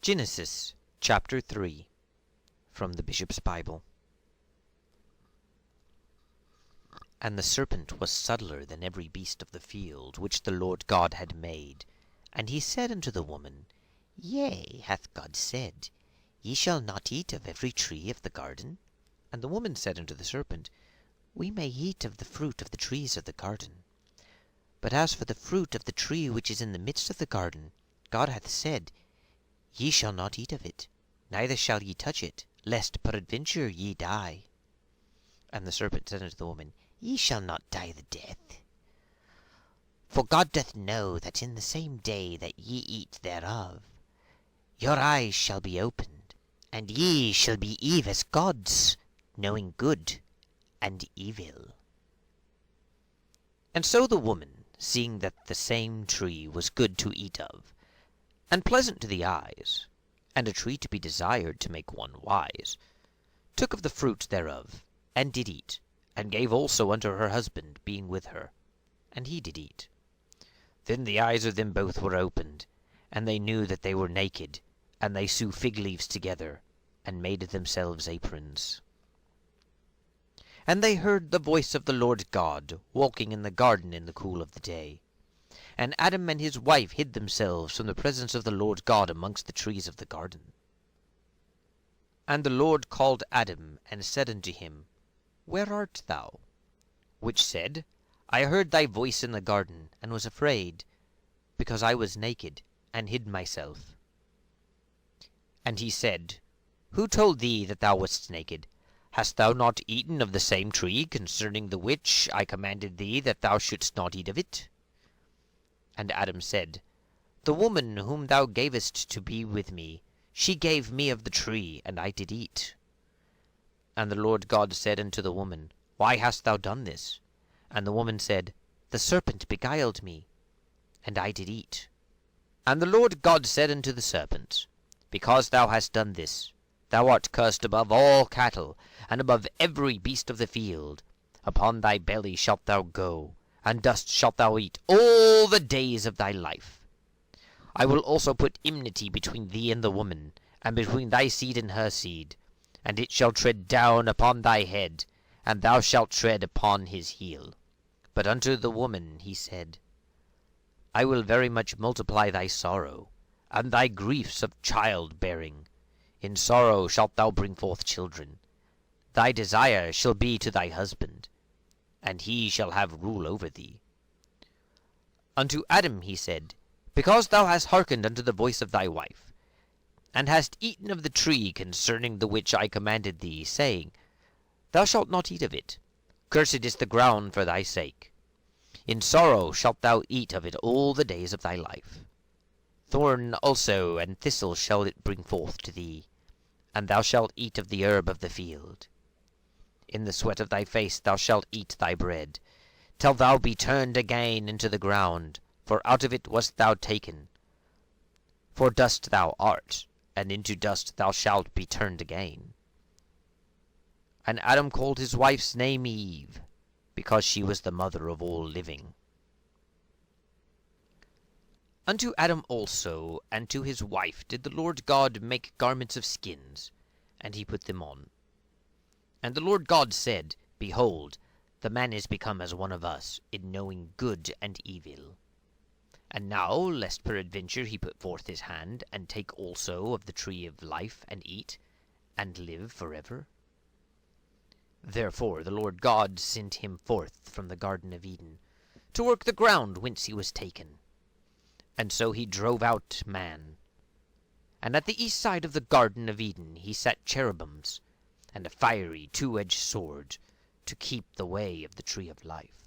Genesis chapter 3 from the Bishop's Bible. And the serpent was subtler than every beast of the field which the Lord God had made. And he said unto the woman, Yea, hath God said, Ye shall not eat of every tree of the garden? And the woman said unto the serpent, We may eat of the fruit of the trees of the garden. But as for the fruit of the tree which is in the midst of the garden, God hath said, Ye shall not eat of it, neither shall ye touch it, lest peradventure ye die. And the serpent said unto the woman, Ye shall not die the death. For God doth know that in the same day that ye eat thereof, your eyes shall be opened, and ye shall be even as gods, knowing good and evil. And so the woman, seeing that the same tree was good to eat of, and pleasant to the eyes, and a tree to be desired to make one wise, took of the fruit thereof, and did eat, and gave also unto her husband, being with her, and he did eat. Then the eyes of them both were opened, and they knew that they were naked, and they sewed fig leaves together, and made themselves aprons. And they heard the voice of the Lord God, walking in the garden in the cool of the day. And Adam and his wife hid themselves from the presence of the Lord God amongst the trees of the garden. And the Lord called Adam, and said unto him, Where art thou? Which said, I heard thy voice in the garden, and was afraid, because I was naked, and hid myself. And he said, Who told thee that thou wast naked? Hast thou not eaten of the same tree, concerning the which I commanded thee that thou shouldst not eat of it? And Adam said, The woman whom thou gavest to be with me, she gave me of the tree, and I did eat. And the Lord God said unto the woman, Why hast thou done this? And the woman said, The serpent beguiled me, and I did eat. And the Lord God said unto the serpent, Because thou hast done this, thou art cursed above all cattle, and above every beast of the field. Upon thy belly shalt thou go, and dust shalt thou eat all the days of thy life. I will also put enmity between thee and the woman, and between thy seed and her seed, and it shall tread down upon thy head, and thou shalt tread upon his heel. But unto the woman he said, I will very much multiply thy sorrow, and thy griefs of childbearing. In sorrow shalt thou bring forth children. Thy desire shall be to thy husband, and he shall have rule over thee. Unto Adam he said, Because thou hast hearkened unto the voice of thy wife, and hast eaten of the tree concerning the which I commanded thee, saying, Thou shalt not eat of it. Cursed is the ground for thy sake. In sorrow shalt thou eat of it all the days of thy life. Thorn also and thistle shall it bring forth to thee, and thou shalt eat of the herb of the field. In the sweat of thy face thou shalt eat thy bread, till thou be turned again into the ground, for out of it wast thou taken. For dust thou art, and into dust thou shalt be turned again. And Adam called his wife's name Eve, because she was the mother of all living. Unto Adam also and to his wife did the Lord God make garments of skins, and he put them on. And the Lord God said, Behold, the man is become as one of us, in knowing good and evil. And now, lest peradventure he put forth his hand, and take also of the tree of life, and eat, and live forever. Therefore the Lord God sent him forth from the Garden of Eden, to work the ground whence he was taken. And so he drove out man. And at the east side of the Garden of Eden he set cherubims, and a fiery two-edged sword, to keep the way of the tree of life.